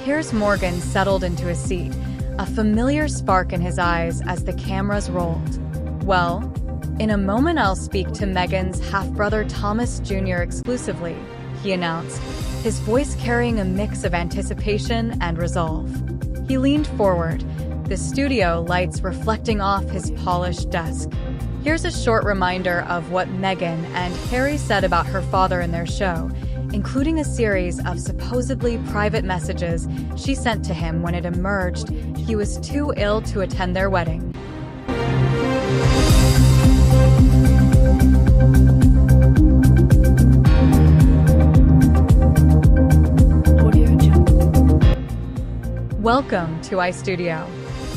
Piers Morgan settled into his seat, a familiar spark in his eyes as the cameras rolled. "Well, in a moment I'll speak to Meghan's half-brother Thomas Jr. exclusively," he announced, his voice carrying a mix of anticipation and resolve. He leaned forward, the studio lights reflecting off his polished desk. Here's a short reminder of what Meghan and Harry said about her father in their show, including a series of supposedly private messages she sent to him when it emerged he was too ill to attend their wedding. Welcome to iStudio.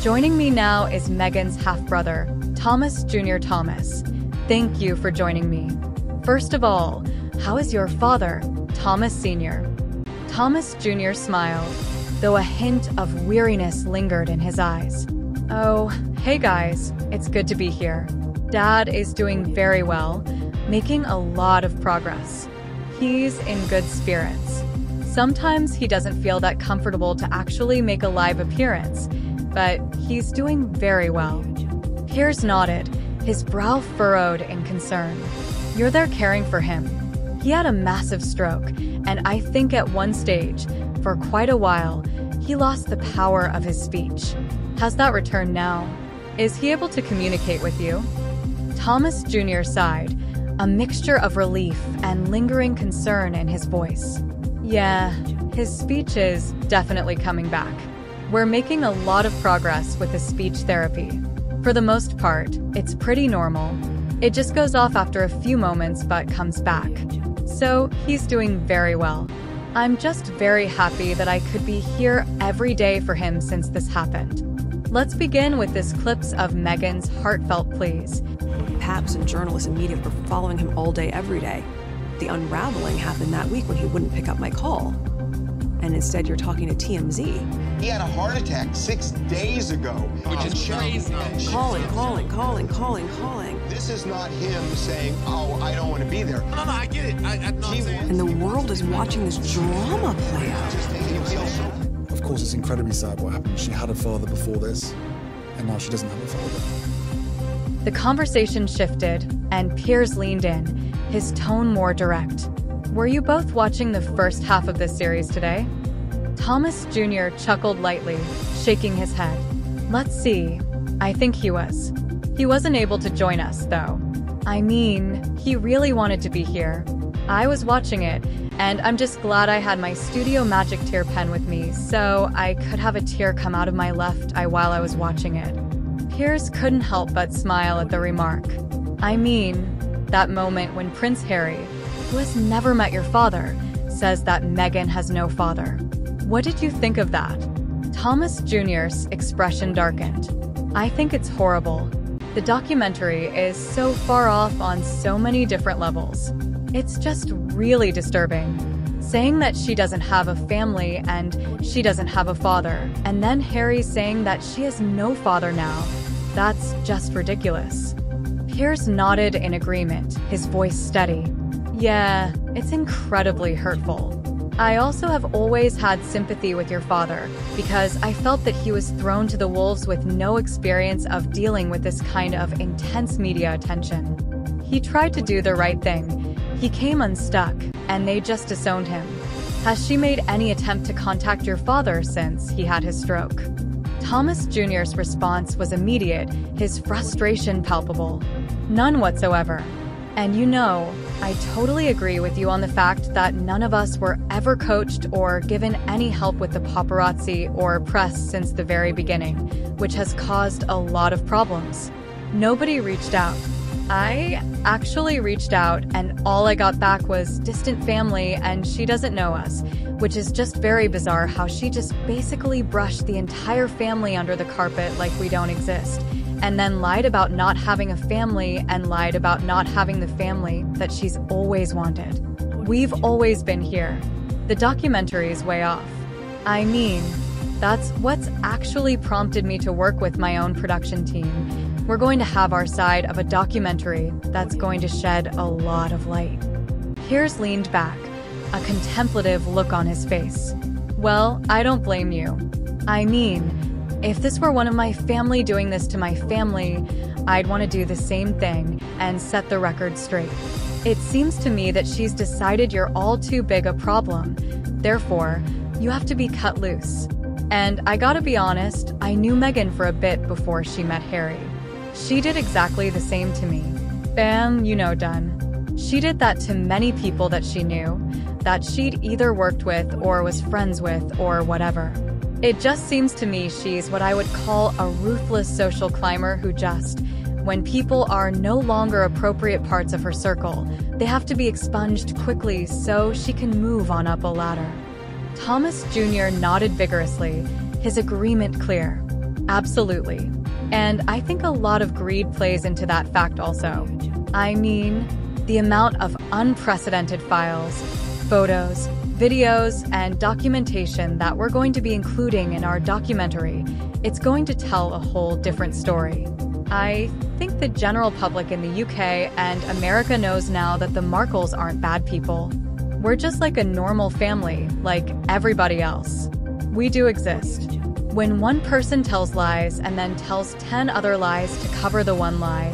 Joining me now is Meghan's half-brother, Thomas Jr. Thomas. Thank you for joining me. First of all, how is your father, Thomas Sr.? Thomas Jr. smiled, though a hint of weariness lingered in his eyes. "Oh, hey guys, it's good to be here. Dad is doing very well, making a lot of progress. He's in good spirits. Sometimes he doesn't feel that comfortable to actually make a live appearance, but he's doing very well." Piers nodded, his brow furrowed in concern. "You're there caring for him. He had a massive stroke, and I think at one stage, for quite a while, he lost the power of his speech. Has that returned now? Is he able to communicate with you?" Thomas Jr. sighed, a mixture of relief and lingering concern in his voice. "Yeah, his speech is definitely coming back. We're making a lot of progress with his speech therapy. For the most part, it's pretty normal. It just goes off after a few moments but comes back. So he's doing very well. I'm just very happy that I could be here every day for him since this happened." Let's begin with this clips of Meghan's heartfelt pleas. Paps and journalists and media were following him all day, every day. The unraveling happened that week when he wouldn't pick up my call. And instead you're talking to TMZ. He had a heart attack 6 days ago. Which is crazy. Calling. This is not him saying, "Oh, I don't want to be there." No, I get it. And the world is watching this drama play out. Of course, it's incredibly sad what happened. She had a father before this, and now she doesn't have a father. The conversation shifted, and Piers leaned in, his tone more direct. "Were you both watching the first half of this series today?" Thomas Jr. chuckled lightly, shaking his head. "Let's see. I think he was. He wasn't able to join us, though. I mean, he really wanted to be here. I was watching it, and I'm just glad I had my Studio Magic tear pen with me, so I could have a tear come out of my left eye while I was watching it." Piers couldn't help but smile at the remark. "I mean, that moment when Prince Harry, who has never met your father, says that Meghan has no father. What did you think of that?" Thomas Jr.'s expression darkened. "I think it's horrible. The documentary is so far off on so many different levels. It's just really disturbing. Saying that she doesn't have a family and she doesn't have a father, and then Harry saying that she has no father now, that's just ridiculous." Piers nodded in agreement, his voice steady. "Yeah, it's incredibly hurtful. I also have always had sympathy with your father because I felt that he was thrown to the wolves with no experience of dealing with this kind of intense media attention. He tried to do the right thing. He came unstuck, and they just disowned him. Has she made any attempt to contact your father since he had his stroke?" Thomas Jr.'s response was immediate, his frustration palpable. "None whatsoever. And you know, I totally agree with you on the fact that none of us were ever coached or given any help with the paparazzi or press since the very beginning, which has caused a lot of problems. Nobody reached out. I actually reached out, and all I got back was distant family and she doesn't know us, which is just very bizarre how she just basically brushed the entire family under the carpet like we don't exist, and then lied about not having a family and lied about not having the family that she's always wanted. We've always been here. The documentary's way off. I mean, that's what's actually prompted me to work with my own production team. We're going to have our side of a documentary that's going to shed a lot of light." Piers leaned back, a contemplative look on his face. Well, I don't blame you. I mean, if this were one of my family doing this to my family, I'd want to do the same thing and set the record straight. It seems to me that she's decided you're all too big a problem. Therefore, you have to be cut loose. And I gotta be honest, I knew Meghan for a bit before she met Harry. She did exactly the same to me. Bam, you know, done. She did that to many people that she knew, that she'd either worked with or was friends with or whatever. It just seems to me she's what I would call a ruthless social climber who just, when people are no longer appropriate parts of her circle, they have to be expunged quickly so she can move on up a ladder. Thomas Jr. nodded vigorously, his agreement clear. Absolutely. And I think a lot of greed plays into that fact also. I mean, the amount of unprecedented files, photos, videos, and documentation that we're going to be including in our documentary, it's going to tell a whole different story. I think the general public in the UK and America knows now that the Markles aren't bad people. We're just like a normal family, like everybody else. We do exist. When one person tells lies and then tells 10 other lies to cover the one lie,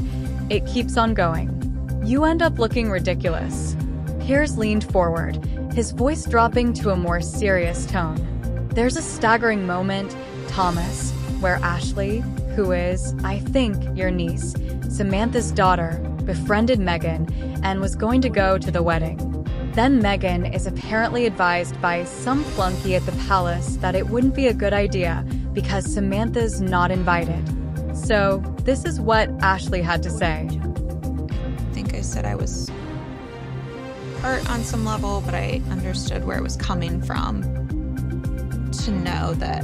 it keeps on going. You end up looking ridiculous. Piers leaned forward, his voice dropping to a more serious tone. There's a staggering moment, Thomas, where Ashley, who is, I think, your niece, Samantha's daughter, befriended Meghan and was going to go to the wedding. Then Meghan is apparently advised by some flunky at the palace that it wouldn't be a good idea because Samantha's not invited. So, this is what Ashley had to say. I think I said I was hurt on some level, but I understood where it was coming from. To know that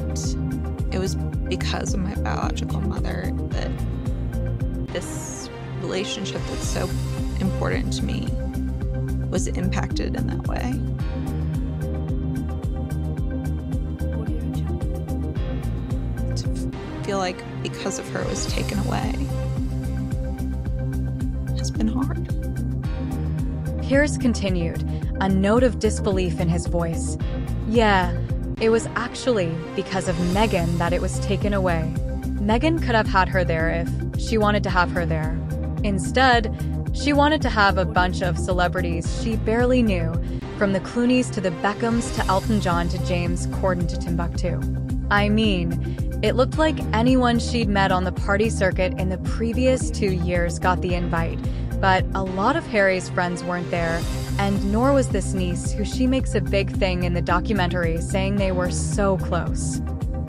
it was because of my biological mother that this relationship that's so important to me was impacted in that way. To feel like because of her it was taken away has been hard. Piers continued, a note of disbelief in his voice. Yeah, it was actually because of Meghan that it was taken away. Meghan could have had her there if she wanted to have her there. Instead, she wanted to have a bunch of celebrities she barely knew, from the Clooneys to the Beckhams to Elton John to James Corden to Timbuktu. I mean, it looked like anyone she'd met on the party circuit in the previous 2 years got the invite, but a lot of Harry's friends weren't there, and nor was this niece who she makes a big thing in the documentary saying they were so close.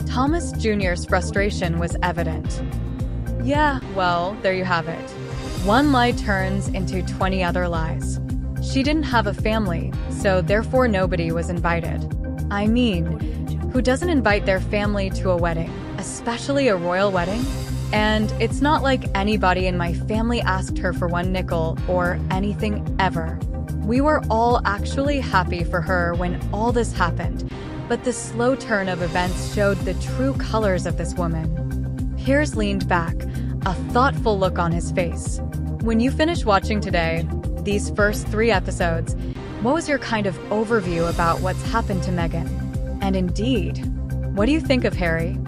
Thomas Jr.'s frustration was evident. Yeah, well, there you have it. One lie turns into 20 other lies. She didn't have a family, so therefore nobody was invited. I mean, who doesn't invite their family to a wedding, especially a royal wedding? And it's not like anybody in my family asked her for one nickel or anything ever. We were all actually happy for her when all this happened, but the slow turn of events showed the true colors of this woman. Piers leaned back, a thoughtful look on his face. When you finish watching today, these first 3 episodes, what was your kind of overview about what's happened to Meghan? And indeed, what do you think of Harry?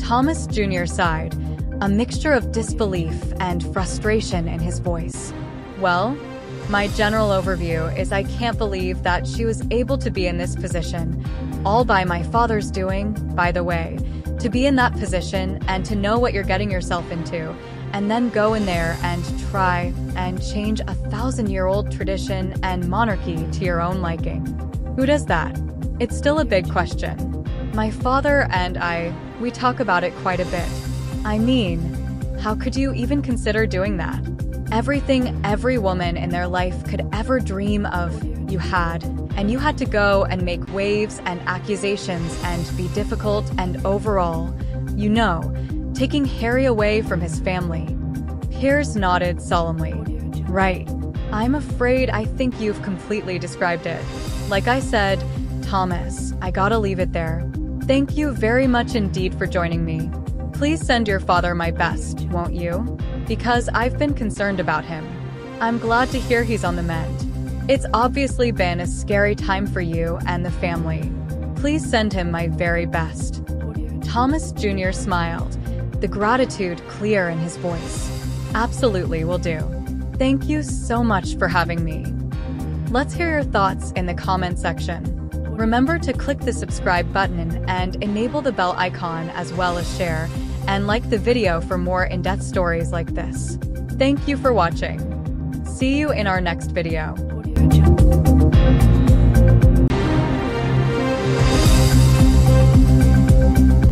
Thomas Jr. sighed, a mixture of disbelief and frustration in his voice. Well, my general overview is I can't believe that she was able to be in this position, all by my father's doing, by the way, to be in that position and to know what you're getting yourself into, and then go in there and try and change a 1,000-year-old tradition and monarchy to your own liking. Who does that? It's still a big question. My father and we talk about it quite a bit. I mean, how could you even consider doing that? Everything every woman in their life could ever dream of, you had, and you had to go and make waves and accusations and be difficult and overall, you know, taking Harry away from his family. Piers nodded solemnly. Right. I'm afraid I think you've completely described it. Like I said, Thomas, I gotta leave it there. Thank you very much indeed for joining me. Please send your father my best, won't you? Because I've been concerned about him. I'm glad to hear he's on the mend. It's obviously been a scary time for you and the family. Please send him my very best." Thomas Jr. smiled, the gratitude clear in his voice. "Absolutely will do. Thank you so much for having me." Let's hear your thoughts in the comment section. Remember to click the subscribe button and enable the bell icon, as well as share and like the video for more in-depth stories like this. Thank you for watching. See you in our next video.